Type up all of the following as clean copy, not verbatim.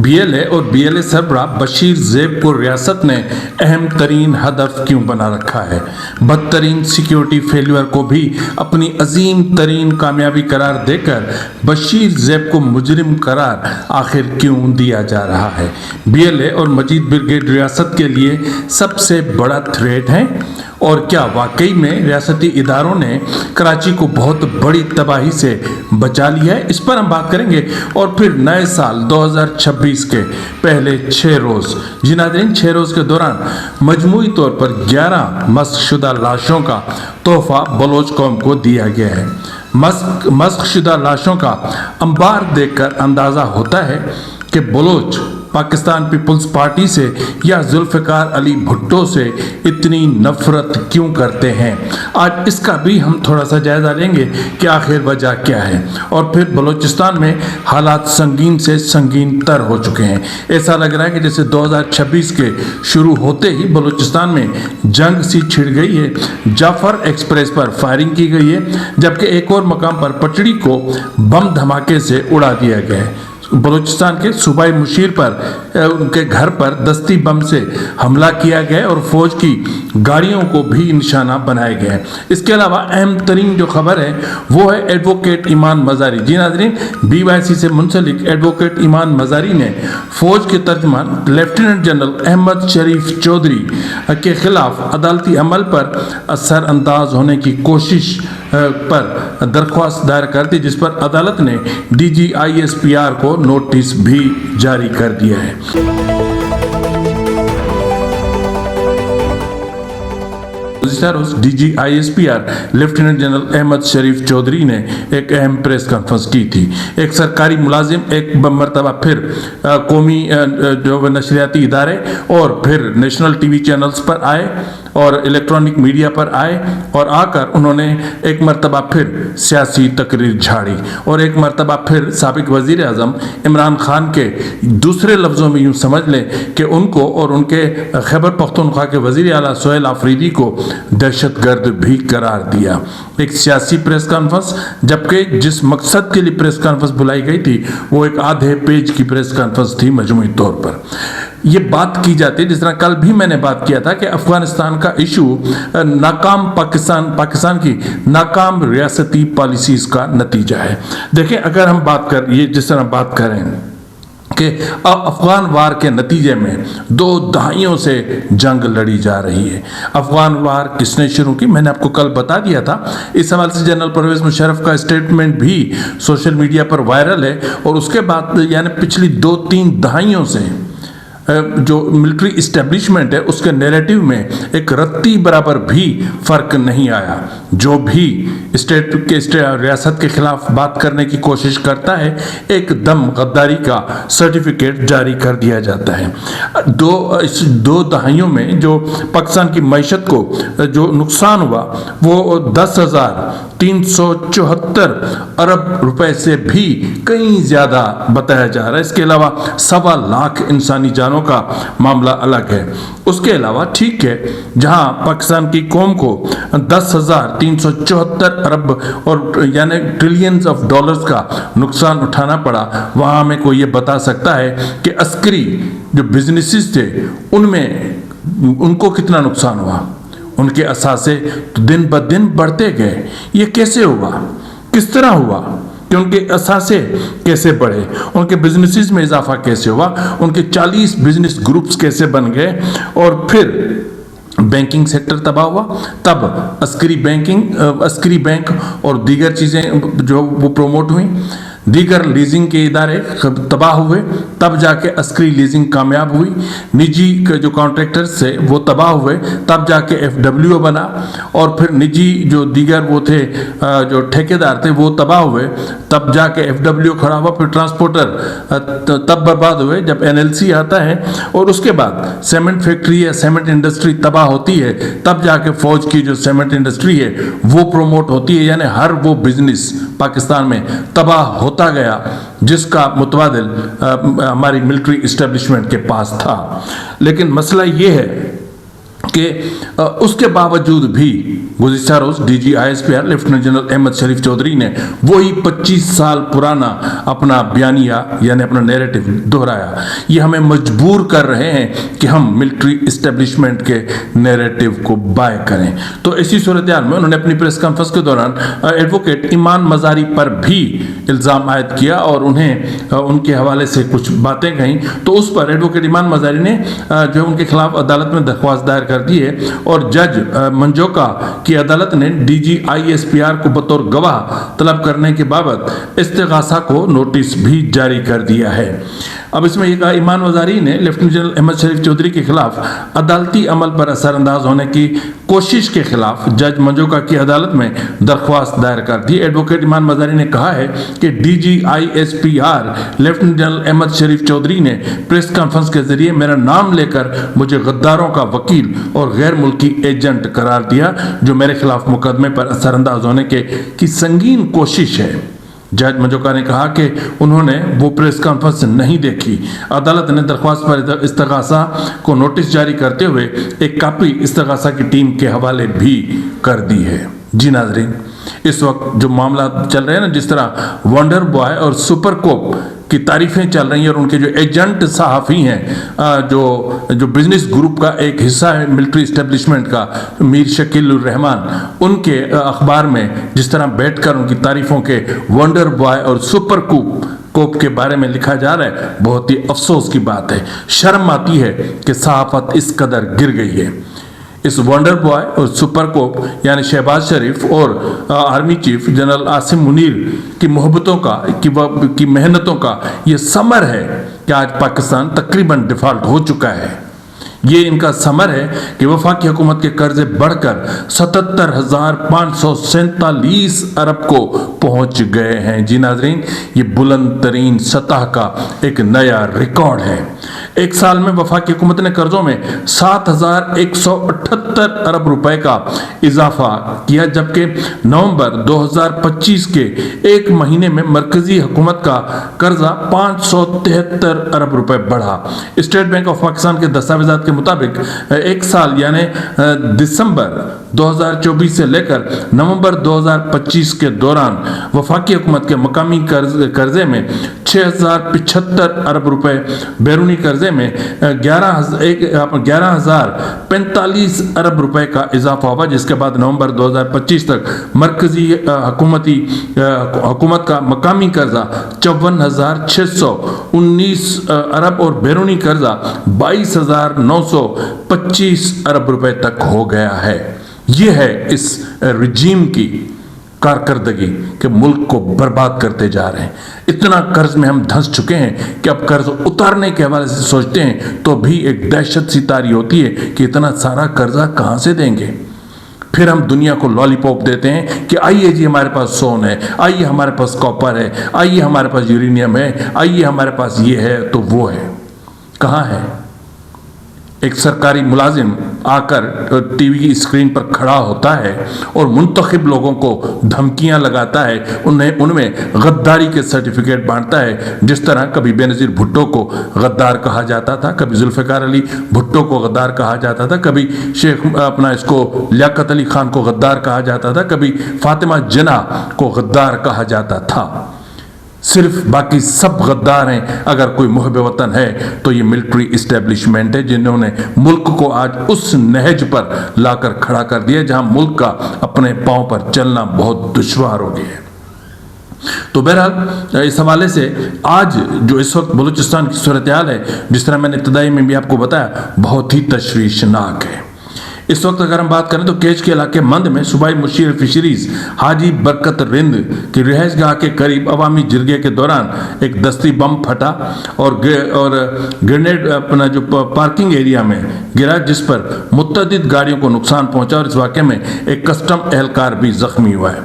BLA اور BLA سربراہ بشیر زیب کو ریاست نے اہم ترین ہدف کیوں بنا رکھا ہے؟ بدترین سیکیورٹی فیلیور کو بھی اپنی عظیم ترین کامیابی قرار دے کر بشیر زیب کو مجرم قرار آخر کیوں دیا جا رہا ہے؟ BLA اور مجید بریگیڈ ریاست کے لیے سب سے بڑا تھریٹ ہے، اور کیا واقعی میں ریاستی اداروں نے کراچی کو بہت بڑی تباہی سے بچا لیا ہے؟ اس پر ہم بات کریں گے، اور پھر نئے سال 2026 کے پہلے 6 روز، جی ناظرین 6 روز کے دوران مجموعی طور پر 11 مسخ شدہ لاشوں کا تحفہ بلوچ قوم کو دیا گیا ہے۔ مسخ شدہ لاشوں کا انبار دیکھ کر اندازہ ہوتا ہے کہ بلوچ پاکستان پیپلز پارٹی سے یا ذوالفقار علی بھٹو سے اتنی نفرت کیوں کرتے ہیں۔ آج اس کا بھی ہم تھوڑا سا جائزہ لیں گے کہ آخر وجہ کیا ہے، اور پھر بلوچستان میں حالات سنگین سے سنگین تر ہو چکے ہیں۔ ایسا لگ رہا ہے کہ جیسے 2026 کے شروع ہوتے ہی بلوچستان میں جنگ سی چھڑ گئی ہے۔ جعفر ایکسپریس پر فائرنگ کی گئی ہے، جبکہ ایک اور مقام پر پٹڑی کو بم دھماکے سے اڑا دیا گیا ہے۔ بلوچستان کے صوبائی مشیر پر ان کے گھر پر دستی بم سے حملہ کیا گیا اور فوج کی گاڑیوں کو بھی نشانہ بنایا گیا ہے۔ اس کے علاوہ اہم ترین جو خبر ہے وہ ہے ایڈوکیٹ ایمان مزاری۔ جی ناظرین، BYC سے منسلک ایڈوکیٹ ایمان مزاری نے فوج کے ترجمان لیفٹیننٹ جنرل احمد شریف چودھری کے خلاف عدالتی عمل پر اثر انداز ہونے کی کوشش پر درخواست دائر کر دی، جس پر عدالت نے DG ISPR کو نوٹس بھی جاری کر دیا ہے۔ گزشتہ روز DG ISPR lieutenant general Ahmed Sharif Chaudhry نے ایک اہم پریس کانفرنس کی تھی۔ ایک سرکاری ملازم ایک مرتبہ پھر قومی جو نشریاتی ادارے اور پھر نیشنل TV چینلز پر آئے اور الیکٹرانک میڈیا پر آئے، اور آ کر انہوں نے ایک مرتبہ پھر سیاسی تقریر جھاڑی، اور ایک مرتبہ پھر سابق وزیر اعظم عمران خان کے دوسرے لفظوں میں یوں سمجھ لیں کہ ان کو اور ان کے خیبر پختونخوا کے وزیر اعلیٰ سہیل آفریدی کو دہشت گرد بھی قرار دیا۔ ایک سیاسی پریس کانفرنس، جبکہ جس مقصد کے لیے پریس کانفرنس بلائی گئی تھی وہ ایک آدھے پیج کی پریس کانفرنس تھی مجموعی طور پر۔ یہ بات کی جاتی ہے، جس طرح کل بھی میں نے بات کیا تھا، کہ افغانستان کا ایشو ناکام پاکستان کی ناکام ریاستی پالیسیز کا نتیجہ ہے۔ دیکھیں، اگر ہم جس طرح بات کریں کہ افغان وار کے نتیجے میں 2 دہائیوں سے جنگ لڑی جا رہی ہے۔ افغان وار کس نے شروع کی؟ میں نے آپ کو کل بتا دیا تھا۔ اس حوالے سے جنرل پرویز مشرف کا اسٹیٹمنٹ بھی سوشل میڈیا پر وائرل ہے، اور اس کے بعد یعنی پچھلی 2-3 دہائیوں سے جو ملٹری اسٹیبلشمنٹ ہے اس کے نیریٹیو میں ایک رتی برابر بھی فرق نہیں آیا۔ جو بھی ریاست کے خلاف بات کرنے کی کوشش کرتا ہے، ایک دم غداری کا سرٹیفکیٹ جاری کر دیا جاتا ہے۔ 2 دہائیوں میں جو پاکستان کی معیشت کو جو نقصان ہوا وہ 10,374 ارب روپے سے بھی کہیں زیادہ بتایا جا رہا ہے۔ اس کے علاوہ 1.25 لاکھ انسانی جانوں کا معاملہ الگ ہے۔ اس کے علاوہ ٹھیک ہے، جہاں پاکستان کی قوم کو 10,374 ارب اور یعنی ٹریلینز آف ڈالرز کا نقصان اٹھانا پڑا، وہاں ہمیں کوئی یہ بتا سکتا ہے کہ عسکری جو بزنسز تھے ان کو کتنا نقصان ہوا؟ ان کے اثاثے دن بدن بڑھتے گئے۔ یہ کیسے ہوا؟ کس طرح ہوا کہ ان کے اثاثے کیسے بڑھے؟ ان کے بزنسز میں اضافہ کیسے ہوا؟ ان کے 40 بزنس گروپس کیسے بن گئے؟ اور پھر بینکنگ سیکٹر تباہ ہوا، تب عسکری بینک اور دیگر چیزیں جو وہ پروموٹ ہوئیں، دیگر لیزنگ کے ادارے تباہ ہوئے، تب جا کے عسکری لیزنگ کامیاب ہوئی، نجی جو کانٹریکٹرز تھے وہ تباہ ہوئے، تب جا کے FWO بنا، اور پھر نجی جو دیگر وہ تھے جو ٹھیکیدار تھے وہ تباہ ہوئے، تب جا کے FWO کھڑا ہوا، پھر ٹرانسپورٹر تب برباد ہوئے جب NLC آتا ہے، اور اس کے بعد سیمنٹ فیکٹری یا سیمنٹ انڈسٹری تباہ ہوتی ہے، تب جا کے فوج کی جو سیمنٹ انڈسٹری ہے وہ پروموٹ ہوتی ہے۔ یعنی ہر وہ بزنس پاکستان میں تباہ ہوتا گیا جس کا متبادل ہماری ملٹری اسٹیبلشمنٹ کے پاس تھا۔ لیکن مسئلہ یہ ہے کہ اس کے باوجود بھی گزشتہ روز D G I S P R lieutenant general Ahmed Sharif Chaudhry نے وہی 25 سال پرانا اپنا بیانیہ یعنی اپنا نیریٹو دہرایا. یہ ہمیں مجبور کر رہے ہیں کہ ہم ملٹری اسٹیبلشمنٹ کے نیریٹو کو بائے کریں. تو اسی صورتحال میں انہوں نے اپنی پریس کانفرنس کے دوران ایڈوکیٹ ایمان مزاری پر بھی الزام عائد کیا اور انہیں ان کے حوالے سے کچھ باتیں کہیں. تو اس پر ایڈوکیٹ ایمان مزاری نے جو ان کے خلاف عدالت میں درخواست دائر کر دی ہے اور جج منجوکا کی عدالت نے D G I S P R کو بطور گواہ طلب کرنے کے بابت استغاثہ کو نوٹس بھی جاری کر دیا ہے. اب اس میں یہ کہا ایمان مزاری نے لیفٹیننٹ جنرل احمد شریف چودھری کے خلاف عدالتی عمل پر اثر انداز ہونے کی کوشش کے خلاف جج منجوکا کی عدالت میں درخواست دائر کر دی. ایڈوکیٹ ایمان مزاری نے کہا ہے کہ D G I S P R lieutenant general Ahmed Sharif Chaudhry نے پریس کانفرنس کے ذریعے میرا نام لے کر مجھے غداروں کا وکیل اور غیر ملکی ایجنٹ قرار دیا جو میرے خلاف مقدمے پر اثر انداز ہونے کی سنگین کوشش ہے. جج منجوکا نے کہا کہ انہوں نے وہ پریس کانفرنس نہیں دیکھی. عدالت نے درخواست پر استغاثہ کو نوٹس جاری کرتے ہوئے ایک کاپی استغاثہ کی ٹیم کے حوالے بھی کر دی ہے. جی ناظرین، اس وقت جو معاملات چل رہے ہیں نا، جس طرح ونڈر بوائے اور سپر کوپ کی تعریفیں چل رہی ہیں اور ان کے جو ایجنٹ صحافی ہیں جو بزنس گروپ کا ایک حصہ ہے ملٹری اسٹیبلشمنٹ کا، میر شکیل الرحمان، ان کے اخبار میں جس طرح بیٹھ کر ان کی تعریفوں کے ونڈر بوائے اور سپر کوپ کے بارے میں لکھا جا رہا ہے، بہت ہی افسوس کی بات ہے. شرم آتی ہے کہ صحافت اس قدر گر گئی ہے. اس ونڈر بوائے اور سپر کوپ یعنی شہباز شریف اور army chief general Asim Munir کی محبتوں کا کی محنتوں کا یہ ثمر ہے کہ آج پاکستان تقریباً ڈیفالٹ ہو چکا ہے. یہ ان کا ثمر ہے کہ وفاقی حکومت کے قرضے بڑھ کر 77,547 ارب کو پہنچ گئے ہیں. جی ناظرین، یہ بلند ترین سطح کا ایک نیا ریکارڈ ہے. ایک سال میں وفاقی حکومت نے قرضوں میں 7,178 ارب روپے کا اضافہ کیا، جبکہ نومبر 2025 کے ایک مہینے میں مرکزی حکومت کا قرضہ 573 ارب روپے بڑھا. اسٹیٹ بینک آف پاکستان کے دستاویزات کے مطابق ایک سال یعنی دسمبر 2024 سے لے کر نومبر 2025 کے دوران وفاقی حکومت کے مقامی قرضے میں 6,075 ارب روپے، بیرونی قرضے میں 11,045 ارب روپے کا اضافہ ہوا، جس کے بعد نومبر 2025 تک مرکزی حکومت کا مقامی قرضہ 54,619 ارب اور بیرونی قرضہ 22,925 ارب روپے تک ہو گیا ہے. یہ ہے اس رجیم کی کارکردگی کہ ملک کو برباد کرتے جا رہے ہیں. اتنا قرض میں ہم دھنس چکے ہیں کہ اب قرض اتارنے کے حوالے سے سوچتے ہیں تو بھی ایک دہشت سی طاری ہوتی ہے کہ اتنا سارا قرضہ کہاں سے دیں گے. پھر ہم دنیا کو لالی پاپ دیتے ہیں کہ آئیے جی ہمارے پاس سون ہے، آئیے ہمارے پاس کاپر ہے، آئیے ہمارے پاس یورینیم ہے، آئیے ہمارے پاس یہ ہے تو وہ ہے. کہاں ہے؟ ایک سرکاری ملازم آ کر ٹی وی کی اسکرین پر کھڑا ہوتا ہے اور منتخب لوگوں کو دھمکیاں لگاتا ہے، ان میں غداری کے سرٹیفکیٹ بانٹتا ہے. جس طرح کبھی بے نظیر بھٹو کو غدار کہا جاتا تھا، کبھی ذوالفقار علی بھٹو کو غدار کہا جاتا تھا، کبھی اس کو لیاقت علی خان کو غدار کہا جاتا تھا، کبھی فاطمہ جناح کو غدار کہا جاتا تھا. صرف باقی سب غدار ہیں. اگر کوئی محب وطن ہے تو یہ ملٹری اسٹیبلشمنٹ ہے، جنہوں نے ملک کو آج اس نہج پر لا کر کھڑا کر دیا جہاں ملک کا اپنے پاؤں پر چلنا بہت دشوار ہو گیا ہے. تو بہرحال اس حوالے سے آج جو اس وقت بلوچستان کی صورتحال ہے، جس طرح میں نے ابتدائی میں بھی آپ کو بتایا، بہت ہی تشویشناک ہے. اس وقت اگر ہم بات کریں تو کیچ کے علاقے مند میں صوبائی مشیر فشریز حاجی برکت رند کی رہائش گاہ کے قریب عوامی جرگے کے دوران ایک دستی بم پھٹا اور گرینیڈ اپنا جو پارکنگ ایریا میں گرا، جس پر متعدد گاڑیوں کو نقصان پہنچا اور اس واقعے میں ایک کسٹم اہلکار بھی زخمی ہوا ہے.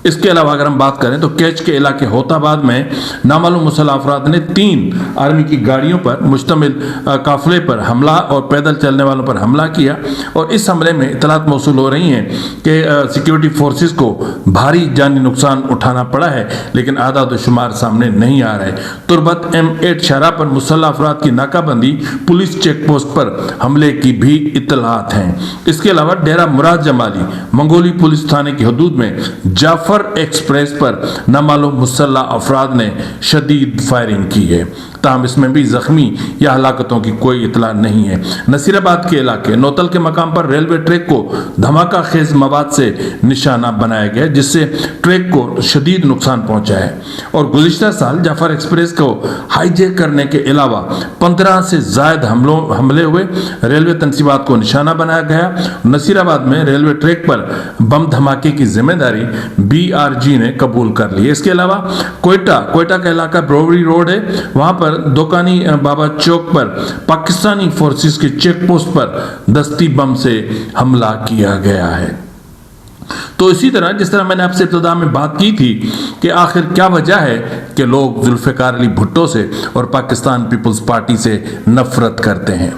اس کے علاوہ اگر ہم بات کریں تو کیچ کے علاقے ہوت آباد میں نامعلوم مسلح افراد نے 3 آرمی کی گاڑیوں پر مشتمل قافلے پر حملہ اور پیدل چلنے والوں پر حملہ کیا، اور اس حملے میں اطلاعات موصول ہو رہی ہیں کہ سیکیورٹی فورسز کو بھاری جانی نقصان اٹھانا پڑا ہے، لیکن اعداد و شمار سامنے نہیں آ رہے۔ تربت M8 شاہراہ پر مسلح افراد کی ناکہ بندی، پولیس چیک پوسٹ پر حملے کی بھی اطلاعات ہیں۔ اس کے علاوہ ڈیرہ مراد جمالی منگولی پولیس تھانے کی حدود میں جعفر ایکسپریس پر نامعلوم مسلح افراد نے شدید فائرنگ کی ہے، تاہم اس میں بھی زخمی یا ہلاکتوں کی کوئی اطلاع نہیں ہے۔ نصیر آباد کے علاقے نوتل کے مقام پر ریلوے ٹریک کو دھماکہ خیز مواد سے نشانہ بنایا گیا، جس سے ٹریک کو شدید نقصان پہنچا ہے، اور گزشتہ سال جعفر ایکسپریس کو ہائی جیک کرنے کے علاوہ 15 سے زائد حملے ہوئے، ریلوے تنصیبات کو نشانہ بنایا گیا۔ نصیر آباد میں ریلوے ٹریک پر بم دھماکے کی ذمہ داری BRG نے قبول کر لی ہے۔ اس کے علاوہ کوئٹہ کا علاقہ بروری روڈ ہے، وہاں پر دوکانی بابا چوک پر پاکستانی فورسز کے چیک پوسٹ پر دستی بم سے حملہ کیا گیا ہے۔ تو اسی طرح جس طرح میں نے آپ سے ابتدا میں بات کی تھی کہ آخر کیا وجہ ہے کہ لوگ ذوالفقار علی بھٹو سے اور پاکستان پیپلز پارٹی سے نفرت کرتے ہیں۔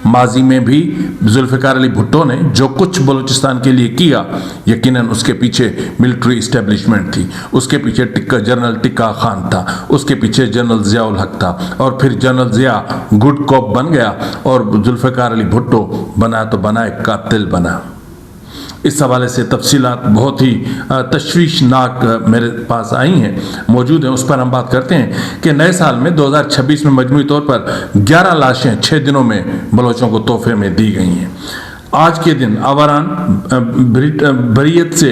ماضی میں بھی ذوالفقار علی بھٹو نے جو کچھ بلوچستان کے لیے کیا، یقیناً اس کے پیچھے ملٹری اسٹیبلشمنٹ تھی، اس کے پیچھے جنرل ٹکا خان تھا، اس کے پیچھے جنرل ضیاء الحق تھا، اور پھر جنرل ضیاء گڈ کوپ بن گیا اور ذوالفقار علی بھٹو بنا تو بنا ایک قاتل بنا۔ اس حوالے سے تفصیلات بہت ہی تشویشناک میرے پاس آئی ہیں، موجود ہیں، اس پر ہم بات کرتے ہیں کہ نئے سال میں 2026 میں مجموعی طور پر 11 لاشیں 6 دنوں میں بلوچوں کو تحفے میں دی گئی ہیں۔ آج کے دن آوران بریت سے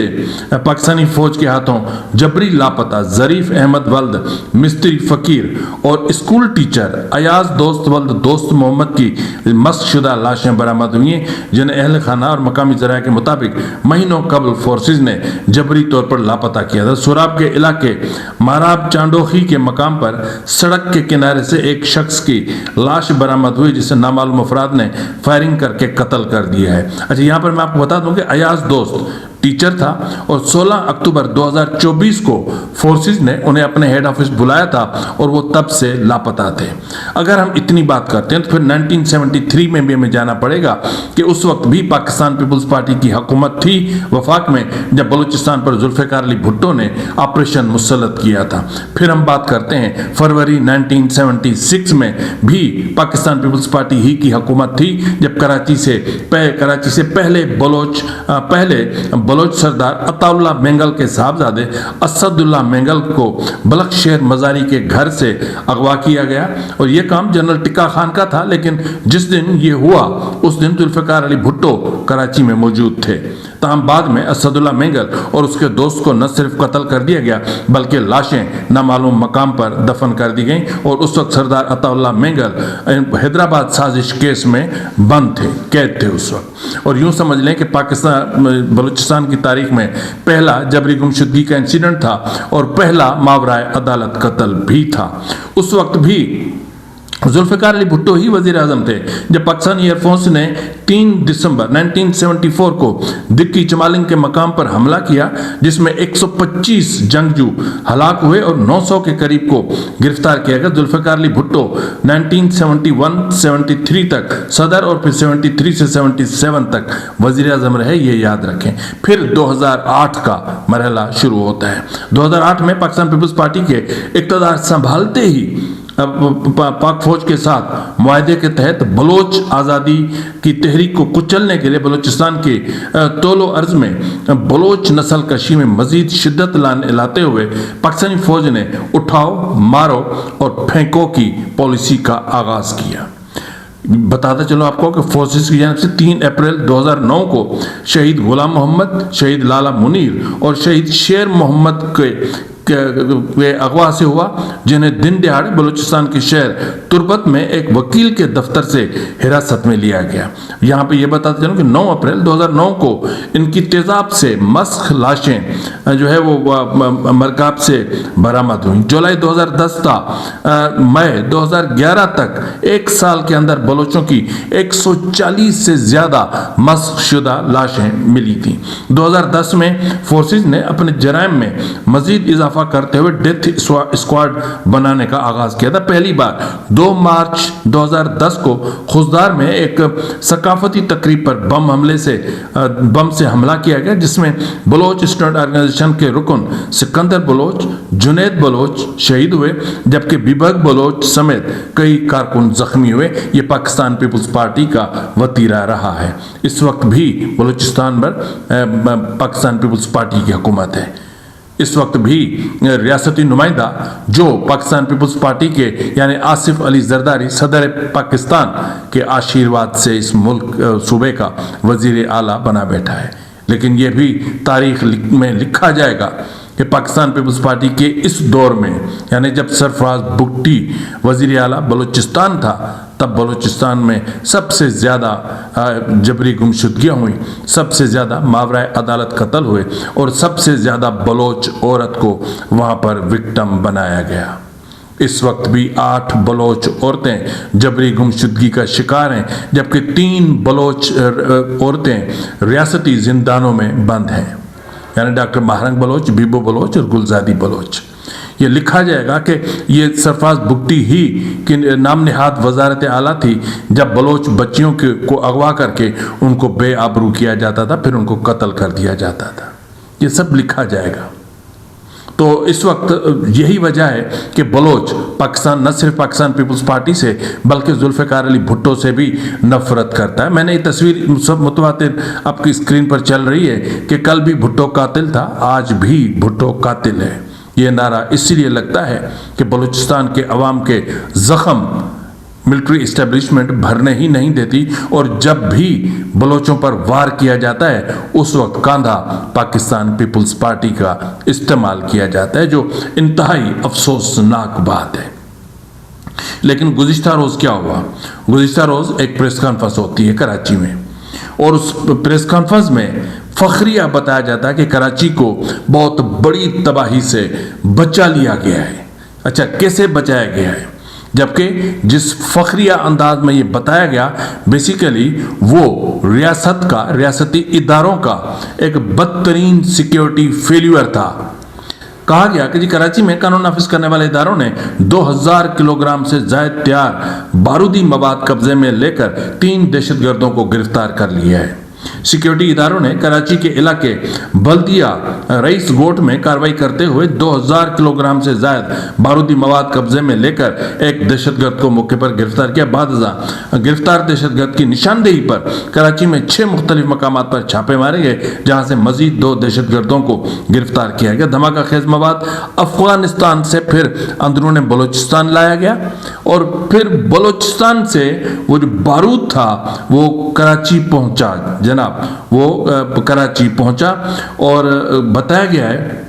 پاکستانی فوج کے ہاتھوں جبری لاپتہ ظریف احمد ولد مستری فقیر اور اسکول ٹیچر ایاز دوست ولد دوست محمد کی مسخ شدہ لاشیں برآمد ہوئی ہیں، جنہیں اہل خانہ اور مقامی ذرائع کے مطابق مہینوں قبل فورسز نے جبری طور پر لاپتہ کیا تھا۔ سوراب کے علاقے ماراب چانڈوخی کے مقام پر سڑک کے کنارے سے ایک شخص کی لاش برآمد ہوئی، جسے نامعلوم افراد نے فائرنگ کر کے قتل کر دیا ہے۔ اچھا، یہاں پر میں آپ کو بتا دوں کہ ایاز دوست ٹیچر تھا اور 16 اکتوبر 2024 کو فورسز نے انہیں اپنے ہیڈ آفس بلایا تھا اور وہ تب سے لاپتہ تھے۔ اگر ہم اتنی بات کرتے ہیں تو پھر 1973 میں بھی ہمیں جانا پڑے گا کہ اس وقت بھی پاکستان پیپلز پارٹی کی حکومت تھی وفاق میں، جب بلوچستان پر ذوالفقار علی بھٹو نے آپریشن مسلط کیا تھا۔ پھر ہم بات کرتے ہیں فروری 1976 میں بھی پاکستان پیپلز پارٹی ہی کی حکومت تھی، جب کراچی سے پہلے بلوچ سردار عطا اللہ مینگل کے صاحبزادے اسد اللہ مینگل کو بلخ شہر مزاری کے گھر سے اغوا کیا گیا، اور یہ کام جنرل ٹکا خان کا تھا، لیکن جس دن یہ ہوا اس دن ذوالفقار علی بھٹو کراچی میں موجود تھے۔ تاہم بعد میں اسد اللہ مینگل اور اس کے دوست کو نہ صرف قتل کر دیا گیا بلکہ لاشیں نامعلوم مقام پر دفن کر دی گئیں، اور اس وقت سردار عطا اللہ مینگل حیدرآباد سازش کیس میں بند تھے، قید تھے اس وقت۔ اور یوں سمجھ لیں کہ بلوچستان کی تاریخ میں پہلا جبری گمشدگی کا انسیڈنٹ تھا اور پہلا ماورائے عدالت قتل بھی تھا۔ اس وقت بھی ذوالفقار علی بھٹو ہی وزیر اعظم تھے جب پاکستانی ایئر فورس نے 3 دسمبر 1974 کو دکی چمالنگ کے مقام پر حملہ کیا، جس میں 125 جنگجو ہلاک ہوئے اور 900 کے قریب کو گرفتار کیا گیا۔ ذوالفقار علی بھٹو 1971-73 تک صدر اور پھر 73 سے 77 تک وزیر اعظم رہے، یہ یاد رکھیں۔ پھر 2008 کا مرحلہ شروع ہوتا ہے۔ 2008 میں پاکستان پیپلز پارٹی کے اقتدار سنبھالتے ہی پاک فوج کے ساتھ معاہدے کے تحت بلوچ آزادی کی تحریک کو کچلنے کے لیے بلوچستان کے طول و عرض میں بلوچ نسل کشی میں مزید شدت لاتے ہوئے پاکستانی فوج نے اٹھاؤ، مارو اور پھینکو کی پالیسی کا آغاز کیا۔ بتاتا چلو آپ کو کہ فورسز کی جانب سے 3 اپریل 2009 کو شہید غلام محمد، شہید لالا منیر اور شہید شیر محمد کے اغوا سے ہوا، جنہیں دن دہاڑے بلوچستان کے شہر تربت میں ایک وکیل کے دفتر سے حراست میں لیا گیا۔ یہاں پہ یہ بتاتے چلوں کہ 9 اپریل 2009 کو ان کی تیزاب سے مسخ لاشیں جو ہے وہ مرکاب سے برآمد ہوئیں۔ جولائی 2010 تا مئی 2011 تک ایک سال کے اندر بلوچوں کی 140 سے زیادہ مسخ شدہ لاشیں ملی تھیں۔ 2010 میں فورسز نے اپنے جرائم میں مزید اضافہ کرتے ہوئے ڈیتھ اسکواڈ بنانے کا آغاز کیا تھا۔ پہلی بار 2 مارچ 2010 کو خوزدار میں ایک ثقافتی تقریب پر بم سے حملہ کیا گیا، جس میں بلوچ اسٹوڈنٹ آرگنائزیشن کے رکن سکندر بلوچ، جنید بلوچ شہید ہوئے، جبکہ بیبک بلوچ سمیت کئی کارکن زخمی ہوئے۔ یہ پاکستان پیپلز پارٹی کا وتیرہ رہا ہے۔ اس وقت بھی بلوچستان پر پاکستان پیپلز پارٹی کی حکومت ہے۔ اس وقت بھی ریاستی نمائندہ جو پاکستان پیپلز پارٹی کے یعنی آصف علی زرداری صدر پاکستان کے آشیرواد سے اس ملک صوبے کا وزیر اعلیٰ بنا بیٹھا ہے، لیکن یہ بھی تاریخ میں لکھا جائے گا کہ پاکستان پیپلز پارٹی کے اس دور میں یعنی جب سرفراز بگٹی وزیر اعلیٰ بلوچستان تھا، تب بلوچستان میں سب سے زیادہ جبری گمشدگیاں ہوئیں، سب سے زیادہ ماورائے عدالت قتل ہوئے اور سب سے زیادہ بلوچ عورت کو وہاں پر وکٹم بنایا گیا۔ اس وقت بھی 8 بلوچ عورتیں جبری گمشدگی کا شکار ہیں، جبکہ 3 بلوچ عورتیں ریاستی زندانوں میں بند ہیں، یعنی ڈاکٹر مہرنگ بلوچ، بیبو بلوچ اور گلزادی بلوچ۔ یہ لکھا جائے گا کہ یہ سرفراز بگٹی ہی کی نام نہاد وزارت اعلیٰ تھی جب بلوچ بچیوں کو اغوا کر کے ان کو بے آبرو کیا جاتا تھا، پھر ان کو قتل کر دیا جاتا تھا۔ یہ سب لکھا جائے گا۔ تو اس وقت یہی وجہ ہے کہ بلوچ پاکستان نہ صرف پاکستان پیپلز پارٹی سے بلکہ ذوالفقار علی بھٹو سے بھی نفرت کرتا ہے۔ میں نے یہ تصویر سب متواتر آپ کی اسکرین پر چل رہی ہے کہ کل بھی بھٹو قاتل تھا، آج بھی بھٹو قاتل ہے۔ یہ نعرہ اس لیے لگتا ہے کہ بلوچستان کے عوام کے زخم ملٹری اسٹیبلشمنٹ بھرنے ہی نہیں دیتی، اور جب بھی بلوچوں پر وار کیا جاتا ہے اس وقت کاندھا پاکستان پیپلز پارٹی کا استعمال کیا جاتا ہے، جو انتہائی افسوسناک بات ہے۔ لیکن گزشتہ روز کیا ہوا؟ گزشتہ روز ایک پریس کانفرنس ہوتی ہے کراچی میں، اور اس پریس کانفرنس میں فخریہ بتایا جاتا ہے کہ کراچی کو بہت بڑی تباہی سے بچا لیا گیا ہے۔ اچھا، کیسے بچایا گیا ہے؟ جبکہ جس فخریہ انداز میں یہ بتایا گیا، بیسیکلی وہ ریاستی اداروں کا ایک بدترین سیکیورٹی فیلیور تھا۔ کہا گیا کہ کراچی میں قانون نافذ کرنے والے اداروں نے 2000 کلو گرام سے زائد تیار بارودی مواد قبضے میں لے کر 3 دہشت گردوں کو گرفتار کر لیا ہے۔ سیکیورٹی اداروں نے کراچی کے علاقے بلدیہ رئیس گوٹ میں کارروائی کرتے ہوئے 2000 کلو گرام سے زائد بارودی مواد قبضے میں لے کر ایک دہشت گرد کو موقع پر گرفتار کیا۔ بعد ازاں گرفتار دہشت گرد کی نشاندہی پر کراچی میں 6 مختلف مقامات پر چھاپے مارے گئے، جہاں سے مزید 2 دہشت گردوں کو گرفتار کیا گیا۔ دھماکہ خیز مواد افغانستان سے پھر اندرون بلوچستان لایا گیا، اور پھر بلوچستان سے وہ جو بارود تھا وہ کراچی پہنچا جناب، وہ کراچی پہنچا، اور بتایا گیا ہے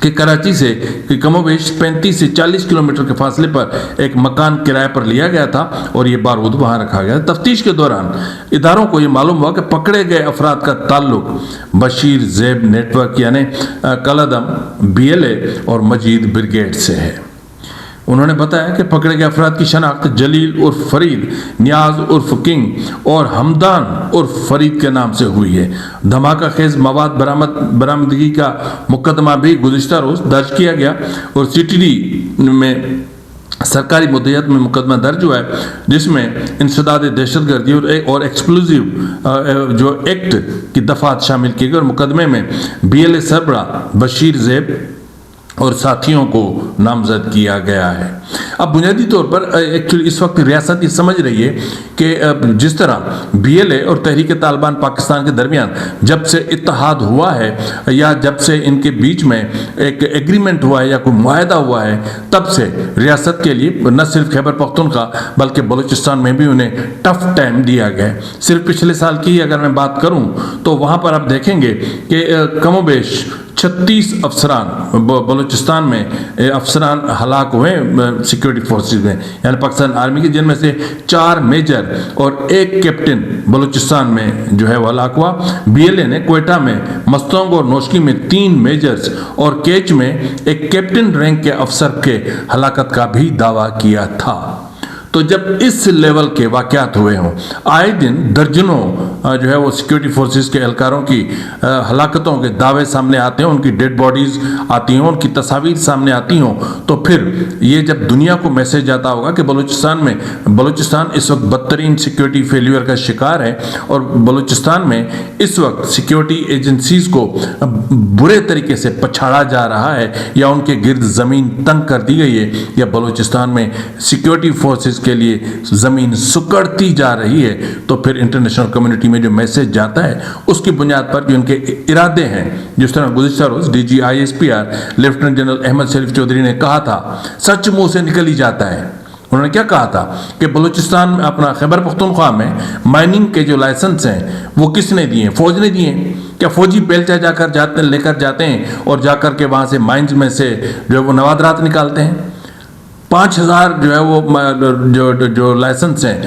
کہ کراچی سے کم و بیش 35 سے 40 کلومیٹر کے فاصلے پر ایک مکان کرائے پر لیا گیا تھا اور یہ بارود وہاں رکھا گیا۔ تفتیش کے دوران اداروں کو یہ معلوم ہوا کہ پکڑے گئے افراد کا تعلق بشیر زیب نیٹ ورک یعنی کلدم BLA اور مجید بریگیڈ سے ہے۔ انہوں نے بتایا کہ پکڑے گئے افراد کی شناخت جلیل عرف فرید، نیاز عرف کنگ اور حمدان عرف فرید کے نام سے ہوئی ہے۔ دھماکہ خیز مواد برآمدگی کا مقدمہ بھی گزشتہ روز درج کیا گیا، اور CTD میں سرکاری مدعیت میں مقدمہ درج ہوا ہے، جس میں انسداد دہشت گردی اور ایکسپلوزیو جو ایکٹ کی دفعات شامل کی گئی، اور مقدمے میں BLA سربراہ بشیر زیب اور ساتھیوں کو نامزد کیا گیا ہے۔ اب بنیادی طور پر ایکچولی اس وقت ریاست یہ سمجھ رہی ہے کہ جس طرح BLA اور تحریک طالبان پاکستان کے درمیان جب سے اتحاد ہوا ہے یا جب سے ان کے بیچ میں ایک ایگریمنٹ ہوا ہے یا کوئی معاہدہ ہوا ہے، تب سے ریاست کے لیے نہ صرف خیبر پختونخوا بلکہ بلوچستان میں بھی انہیں ٹف ٹائم دیا گیا ہے۔ صرف پچھلے سال کی اگر میں بات کروں تو وہاں پر آپ دیکھیں گے کہ کم و بیش 36 افسران بلوچستان میں افسران ہلاک ہوئے سیکیورٹی فورسز میں، یعنی پاکستان آرمی کے، جن میں سے 4 میجر اور 1 کیپٹن بلوچستان میں جو ہے وہ ہلاک ہوا۔ BLA نے کوئٹہ میں مستونگ اور نوشکی میں 3 میجرز اور کیچ میں 1 کیپٹن رینک کے افسر کے ہلاکت کا بھی دعویٰ کیا تھا۔ تو جب اس لیول کے واقعات ہوئے ہوں، آئے دن درجنوں جو ہے وہ سیکیورٹی فورسز کے اہلکاروں کی ہلاکتوں کے دعوے سامنے آتے ہیں، ان کی ڈیڈ باڈیز آتی ہوں، ان کی تصاویر سامنے آتی ہوں، تو پھر یہ جب دنیا کو میسج جاتا ہوگا کہ بلوچستان اس وقت بدترین سیکیورٹی فیلیور کا شکار ہے، اور بلوچستان میں اس وقت سیکیورٹی ایجنسیز کو برے طریقے سے پچھاڑا جا رہا ہے، یا ان کے گرد زمین تنگ کر دی گئی ہے، یا بلوچستان میں سیکیورٹی فورسز کے لیے زمین سکڑتی جا رہی ہے، تو پھر انٹرنیشنل کمیونٹی میں جو میسج جاتا ہے اس کی بنیاد پر جو ان کے ارادے ہیں، جس طرح گزشتہ روز DG ISPR lieutenant general Ahmed Sharif Chaudhry نے کہا تھا، سچ منہ سے نکل ہی جاتا ہے۔ انہوں نے کیا کہا تھا کہ بلوچستان میں اپنا خیبر پختونخوا میں مائننگ کے جو لائسنس ہیں وہ کس نے دیے ہیں؟ فوج نے دیے ہیں۔ کیا فوجی بیلچہ لے کر جاتے ہیں اور جا کر کے وہاں سے مائنز میں سے جو ہے وہ نوادرات نکالتے ہیں؟ 5000 جو ہے وہ جو لائسنس ہیں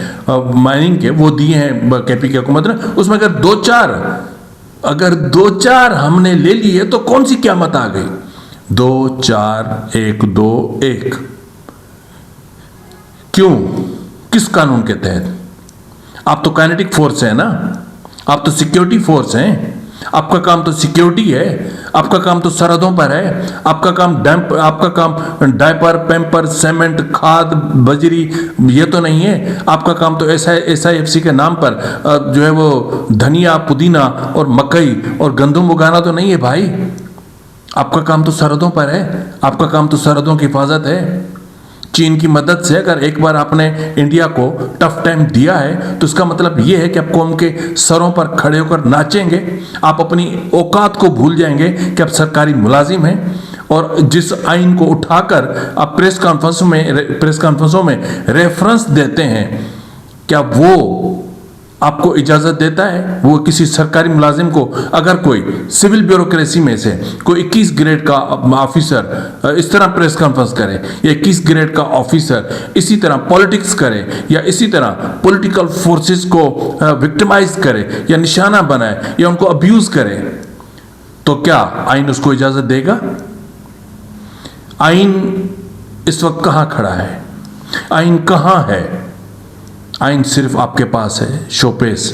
مائننگ کے وہ دیے ہیں KP کی حکومت نے، اس میں اگر دو چار ہم نے لے لیے تو کون سی قیامت آ گئی؟ 2 4 1 2 1 کیوں؟ کس قانون کے تحت؟ آپ تو کائنیٹک فورس ہیں نا، آپ تو سیکیورٹی فورس ہیں، آپ کا کام تو سیکیورٹی ہے، آپ کا کام تو سرحدوں پر ہے، آپ کا کام ڈائپر، پیمپر، سیمنٹ، کھاد، بجری یہ تو نہیں ہے۔ آپ کا کام تو SIFC کے نام پر جو ہے وہ دھنیا، پودینہ اور مکئی اور گندم اگانا تو نہیں ہے بھائی۔ آپ کا کام تو سرحدوں پر ہے، آپ کا کام تو سرحدوں کی حفاظت ہے۔ چین کی مدد سے اگر ایک بار آپ نے انڈیا کو ٹف ٹائم دیا ہے تو اس کا مطلب یہ ہے کہ آپ قوم کے سروں پر کھڑے ہو کر ناچیں گے، آپ اپنی اوقات کو بھول جائیں گے کہ آپ سرکاری ملازم ہیں، اور جس آئین کو اٹھا کر آپ پریس کانفرنسوں میں ریفرنس دیتے ہیں، کیا وہ آپ کو اجازت دیتا ہے؟ وہ کسی سرکاری ملازم کو اگر کوئی سول بیوروکریسی میں سے کوئی 21 گریڈ کا آفیسر اس طرح پریس کانفرنس کرے، یا 21 گریڈ کا آفیسر اسی طرح پولیٹکس کرے، یا اسی طرح پولیٹیکل فورسز کو وکٹمائز کرے یا نشانہ بنائے یا ان کو ابیوز کرے، تو کیا آئین اس کو اجازت دے گا؟ آئین اس وقت کہاں کھڑا ہے؟ آئین کہاں ہے؟ آئین صرف آپ کے پاس ہے شو پیس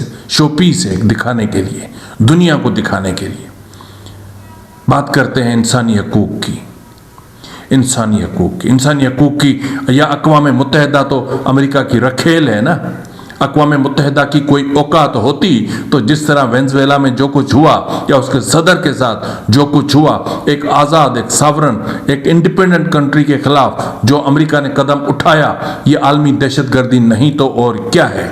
ہے، دکھانے کے لیے، دنیا کو دکھانے کے لیے۔ بات کرتے ہیں انسانی حقوق کی، یا اقوام متحدہ تو امریکہ کی رکھیل ہے نا۔ اقوام متحدہ کی کوئی اوقات ہوتی تو جس طرح وینزویلا میں جو کچھ ہوا، یا اس کے صدر کے ساتھ جو کچھ ہوا، ایک آزاد، ایک ساورن، ایک انڈیپینڈنٹ کنٹری کے خلاف جو امریکہ نے قدم اٹھایا، یہ عالمی دہشت گردی نہیں تو اور کیا ہے؟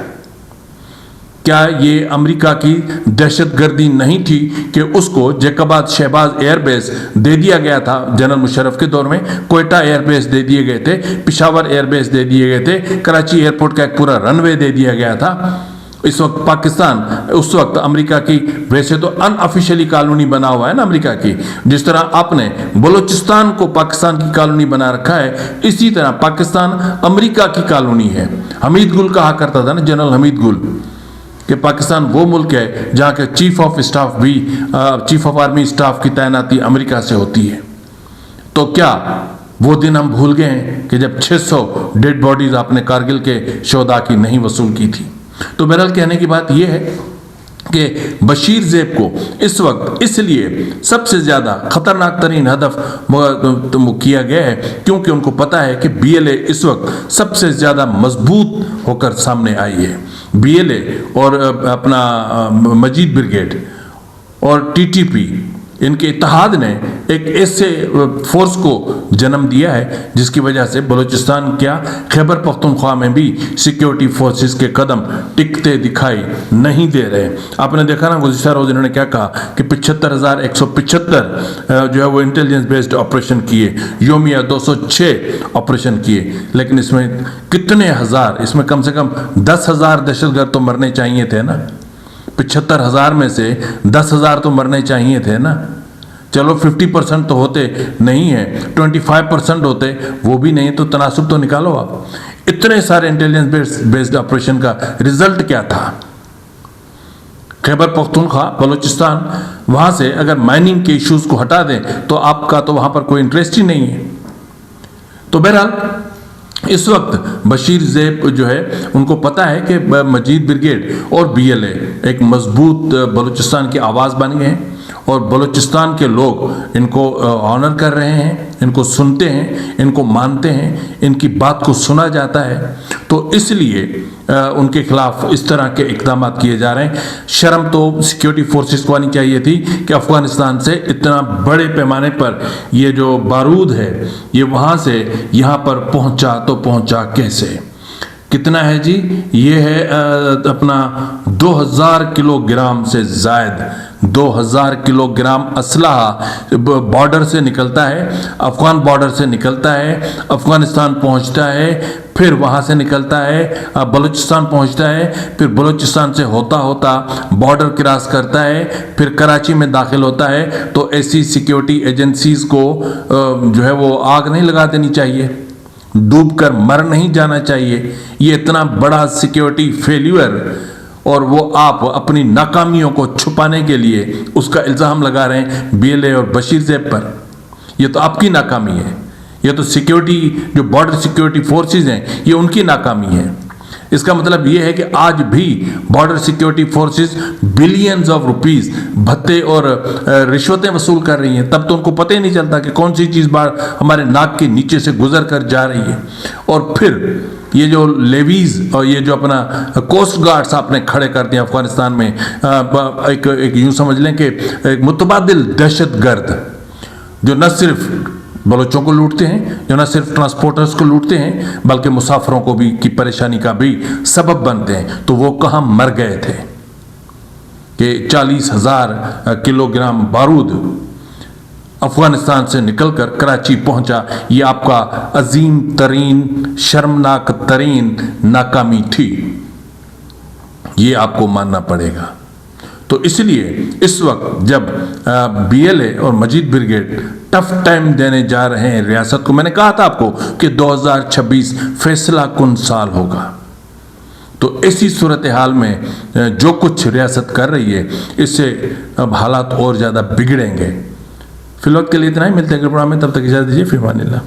کیا یہ امریکہ کی دہشت گردی نہیں تھی کہ اس کو جیکباد شہباز ایئر بیس دے دیا گیا تھا جنرل مشرف کے دور میں، کوئٹہ ایئر بیس دے دیے گئے تھے، پشاور ایئر بیس دے دیے گئے تھے، کراچی ایئرپورٹ کا ایک پورا رن وے دے دیا گیا تھا۔ اس وقت پاکستان اس وقت امریکہ کی ویسے تو ان آفیشیلی کالونی بنا ہوا ہے نا امریکہ کی، جس طرح آپ نے بلوچستان کو پاکستان کی کالونی بنا رکھا ہے، اسی طرح پاکستان امریکہ کی کالونی ہے۔ حمید گل کہا کرتا تھا نا، جنرل حمید گل، کہ پاکستان وہ ملک ہے جہاں کے چیف آف آرمی اسٹاف کی تعیناتی امریکہ سے ہوتی ہے۔ تو کیا وہ دن ہم بھول گئے ہیں کہ جب 600 ڈیڈ باڈیز آپ نے کارگل کے شہداء کی نہیں وصول کی تھی؟ تو بہرحال کہنے کی بات یہ ہے کہ بشیر زیب کو اس وقت اس لیے سب سے زیادہ خطرناک ترین ہدف کیا گیا ہے کیونکہ ان کو پتا ہے کہ BLA اس وقت سب سے زیادہ مضبوط ہو کر سامنے آئی ہے۔ BLA اور اپنا مجید بریگیڈ اور TTP، ان کے اتحاد نے ایک ایسے فورس کو جنم دیا ہے جس کی وجہ سے بلوچستان کیا خیبر پختونخوا میں بھی سیکیورٹی فورسز کے قدم ٹکتے دکھائی نہیں دے رہے۔ آپ نے دیکھا نا گزشتہ روز انہوں نے کیا کہا کہ 75,175 جو ہے وہ انٹیلیجنس بیسڈ آپریشن کیے، یومیہ 206 آپریشن کیے، لیکن اس میں کتنے ہزار، اس میں کم سے کم 10,000 دہشت گرد تو مرنے چاہیے تھے نا۔ 75,000 میں سے 10,000 تو مرنے چاہیے تھے نا۔ چلو 50% تو ہوتے نہیں ہیں، 25% ہوتے، وہ بھی نہیں، تو تناسب تو نکالو آپ۔ اتنے سارے انٹیلیجنس بیسڈ آپریشن کا رزلٹ کیا تھا؟ خیبر پختونخوا، بلوچستان، وہاں سے اگر مائننگ کے ایشوز کو ہٹا دیں تو آپ کا تو وہاں پر کوئی انٹرسٹ ہی نہیں ہے۔ تو بہرحال اس وقت بشیر زیب جو ہے ان کو پتا ہے کہ مجید بریگیڈ اور BLA ایک مضبوط بلوچستان کی آواز بن گئے ہیں، اور بلوچستان کے لوگ ان کو آنر کر رہے ہیں، ان کو سنتے ہیں، ان کو مانتے ہیں، ان کی بات کو سنا جاتا ہے، تو اس لیے ان کے خلاف اس طرح کے اقدامات کیے جا رہے ہیں۔ شرم تو سیکیورٹی فورسز کو آنی چاہیے تھی کہ افغانستان سے اتنا بڑے پیمانے پر یہ جو بارود ہے یہ وہاں سے یہاں پر پہنچا، تو پہنچا کیسے؟ کتنا ہے جی؟ یہ ہے اپنا 2000 کلو گرام سے زائد، 2000 کلو گرام اسلحہ بارڈر سے نکلتا ہے، افغان بارڈر سے نکلتا ہے، افغانستان پہنچتا ہے، پھر وہاں سے نکلتا ہے بلوچستان پہنچتا ہے، پھر بلوچستان سے ہوتا ہوتا بارڈر کراس کرتا ہے، پھر کراچی میں داخل ہوتا ہے۔ تو ایسی سیکیورٹی ایجنسیز کو جو ہے وہ آگ نہیں لگا دینی چاہیے، ڈوب کر مر نہیں جانا چاہیے۔ یہ اتنا بڑا سیکیورٹی فیلیور، اور وہ آپ اپنی ناکامیوں کو چھپانے کے لیے اس کا الزام لگا رہے ہیں BLA اور بشیر زیب پر۔ یہ تو آپ کی ناکامی ہے، یہ تو سیکیورٹی جو بارڈر سیکیورٹی فورسز ہیں یہ ان کی ناکامی ہے۔ اس کا مطلب یہ ہے کہ آج بھی border security forces billions of rupees بھتے اور رشوتیں وصول کر رہی ہیں، تب تو ان کو پتہ ہی نہیں چلتا کہ کون سی چیز ہمارے ناک کے نیچے سے گزر کر جا رہی ہے۔ اور پھر یہ جو لیویز اور یہ جو اپنا کوسٹ گارڈز آپ نے کھڑے کر دیا افغانستان میں، ایک یوں سمجھ لیں کہ ایک متبادل دہشت گرد جو نہ صرف بلوچوں کو لوٹتے ہیں، جو نہ صرف ٹرانسپورٹرز کو لوٹتے ہیں بلکہ مسافروں کو بھی کی پریشانی کا بھی سبب بنتے ہیں۔ تو وہ کہاں مر گئے تھے کہ 40,000 کلو گرام بارود افغانستان سے نکل کر کراچی پہنچا؟ یہ آپ کا عظیم ترین، شرمناک ترین ناکامی تھی، یہ آپ کو ماننا پڑے گا۔ تو اس لیے اس وقت جب BLA اور مجید بریگیڈ ٹف ٹائم دینے جا رہے ہیں ریاست کو، میں نے کہا تھا آپ کو کہ 2026 فیصلہ کن سال ہوگا، تو ایسی صورتحال میں جو کچھ ریاست کر رہی ہے اس سے اب حالات اور زیادہ بگڑیں گے۔ فی الوقت کے لیے اتنا ہی، ملتے ہیں اگلے پروگرام میں، تب تک اجازت دیجیے، فی امان اللہ۔